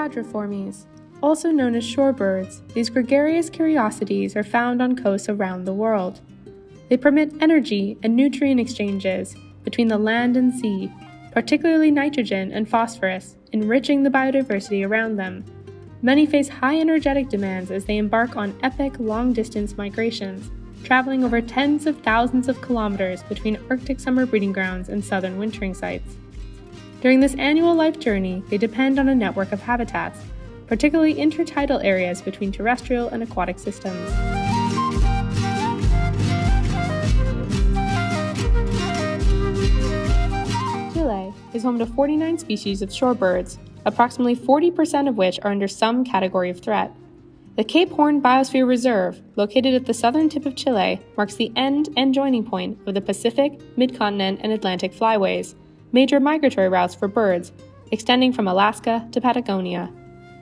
quadriformes. Also known as shorebirds, these gregarious curiosities are found on coasts around the world. They permit energy and nutrient exchanges between the land and sea, particularly nitrogen and phosphorus, enriching the biodiversity around them. Many face high energetic demands as they embark on epic long-distance migrations, traveling over tens of thousands of kilometers between Arctic summer breeding grounds and southern wintering sites. During this annual life journey, they depend on a network of habitats, particularly intertidal areas between terrestrial and aquatic systems. Chile is home to 49 species of shorebirds, approximately 40% of which are under some category of threat. The Cape Horn Biosphere Reserve, located at the southern tip of Chile, marks the end and joining point of the Pacific, Mid-Continent, and Atlantic flyways, major migratory routes for birds, extending from Alaska to Patagonia.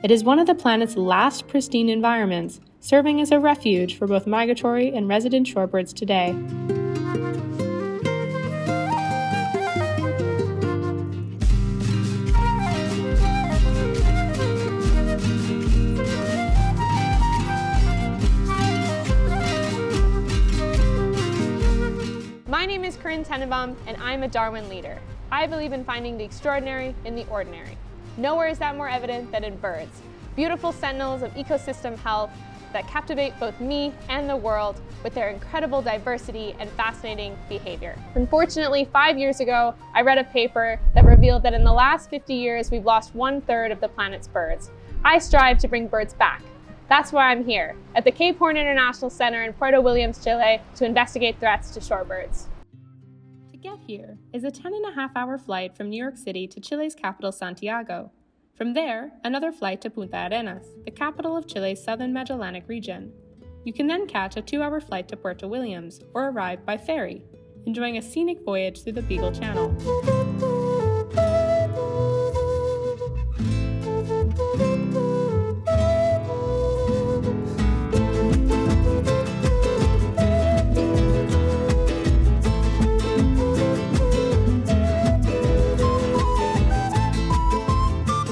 It is one of the planet's last pristine environments, serving as a refuge for both migratory and resident shorebirds today. My name is Karinne Tennenbaum, and I'm a Darwin leader. I believe in finding the extraordinary in the ordinary. Nowhere is that more evident than in birds, beautiful sentinels of ecosystem health that captivate both me and the world with their incredible diversity and fascinating behavior. Unfortunately, 5 years ago, I read a paper that revealed that in the last 50 years, we've lost 1/3 of the planet's birds. I strive to bring birds back. That's why I'm here, at the Cape Horn International Center in Puerto Williams, Chile, to investigate threats to shorebirds. To get here is a 10.5-hour flight from New York City to Chile's capital, Santiago. From there, another flight to Punta Arenas, the capital of Chile's southern Magellanic region. You can then catch a 2-hour flight to Puerto Williams or arrive by ferry, enjoying a scenic voyage through the Beagle Channel.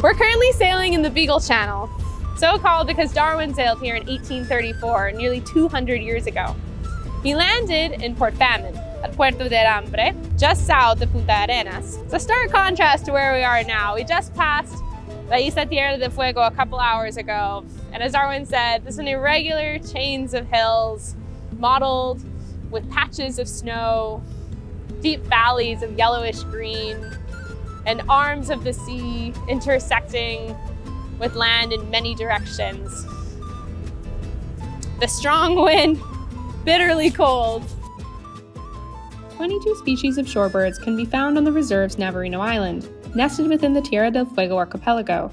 We're currently sailing in the Beagle Channel, so called because Darwin sailed here in 1834, nearly 200 years ago. He landed in Port Famine, at Puerto del Hambre, just south of Punta Arenas. It's a stark contrast to where we are now. We just passed La Isla Tierra del Fuego a couple hours ago, and as Darwin said, this is an irregular chains of hills, mottled with patches of snow, deep valleys of yellowish green, and arms of the sea intersecting with land in many directions. The strong wind, bitterly cold. 22 species of shorebirds can be found on the reserve's Navarino Island, nested within the Tierra del Fuego archipelago.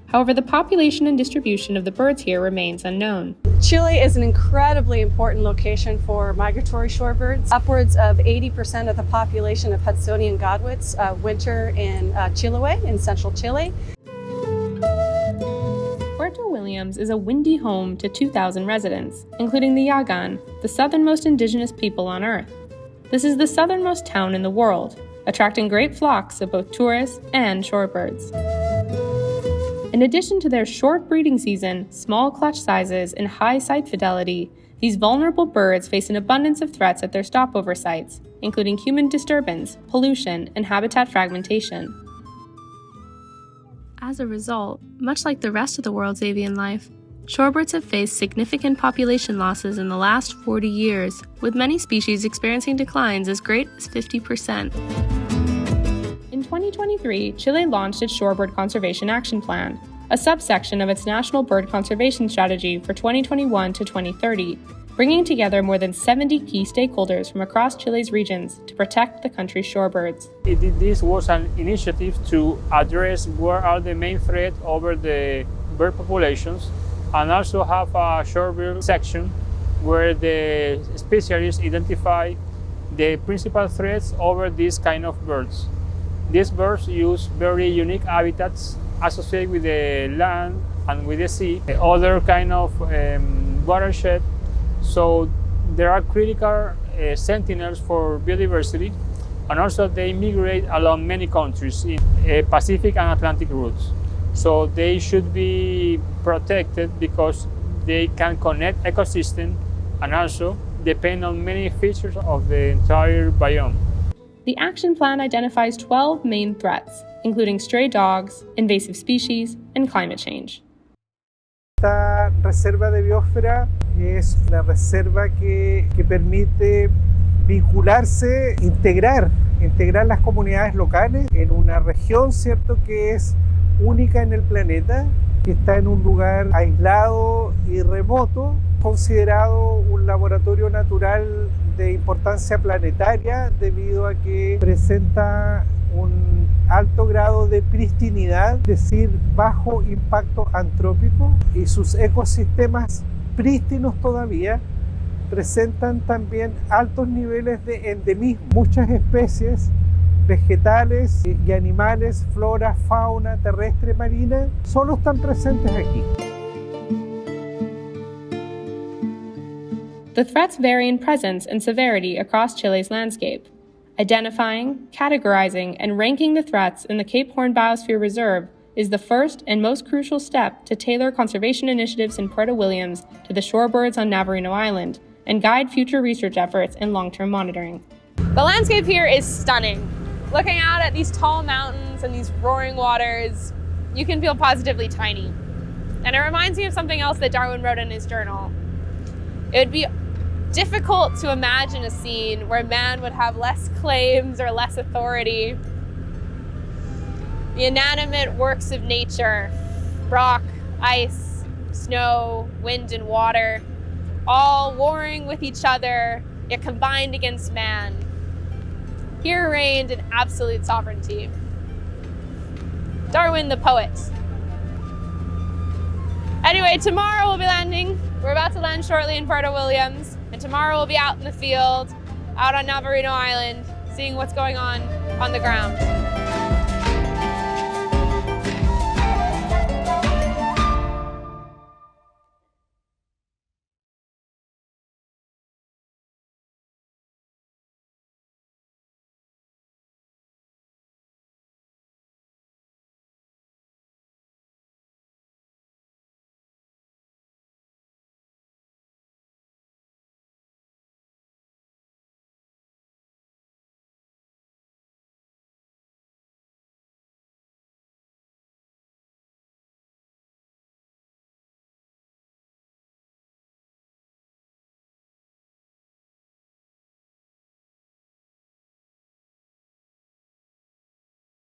However, the population and distribution of the birds here remains unknown. Chile is an incredibly important location for migratory shorebirds. Upwards of 80% of the population of Hudsonian godwits winter in Chiloé, in central Chile. Puerto Williams is a windy home to 2,000 residents, including the Yagan, the southernmost indigenous people on Earth. This is the southernmost town in the world, attracting great flocks of both tourists and shorebirds. In addition to their short breeding season, small clutch sizes, and high site fidelity, these vulnerable birds face an abundance of threats at their stopover sites, including human disturbance, pollution, and habitat fragmentation. As a result, much like the rest of the world's avian life, shorebirds have faced significant population losses in the last 40 years, with many species experiencing declines as great as 50%. In 2023, Chile launched its Shorebird Conservation Action Plan, a subsection of its National Bird Conservation Strategy for 2021 to 2030, bringing together more than 70 key stakeholders from across Chile's regions to protect the country's shorebirds. This was an initiative to address where are the main threats over the bird populations, and also have a shorebird section where the specialists identify the principal threats over these kind of birds. These birds use very unique habitats associated with the land and with the sea, other kind of watershed. So there are critical sentinels for biodiversity, and also they migrate along many countries in Pacific and Atlantic routes. So they should be protected because they can connect ecosystem and also depend on many features of the entire biome. The action plan identifies 12 main threats, including stray dogs, invasive species, and climate change. Esta reserva de biosfera es una reserva que permite vincularse, integrar las comunidades locales en una región, ¿cierto?, que es única en el planeta, que está en un lugar aislado y remoto, considerado un laboratorio natural de importancia planetaria debido a que presenta un alto grado de pristinidad, es decir, bajo impacto antrópico, y sus ecosistemas prístinos todavía presentan también altos niveles de endemismo. Muchas especies vegetales y animales, flora, fauna terrestre, marina, solo están presentes aquí. The threats vary in presence and severity across Chile's landscape. Identifying, categorizing, and ranking the threats in the Cape Horn Biosphere Reserve is the first and most crucial step to tailor conservation initiatives in Puerto Williams to the shorebirds on Navarino Island and guide future research efforts and long-term monitoring. The landscape here is stunning. Looking out at these tall mountains and these roaring waters, you can feel positively tiny. And it reminds me of something else that Darwin wrote in his journal. It would be difficult to imagine a scene where man would have less claims or less authority. The inanimate works of nature, rock, ice, snow, wind, and water, all warring with each other, yet combined against man. Here reigned an absolute sovereignty. Darwin the poet. Anyway, tomorrow we'll be landing. We're about to land shortly in Puerto Williams, and tomorrow we'll be out in the field, out on Navarino Island, seeing what's going on the ground.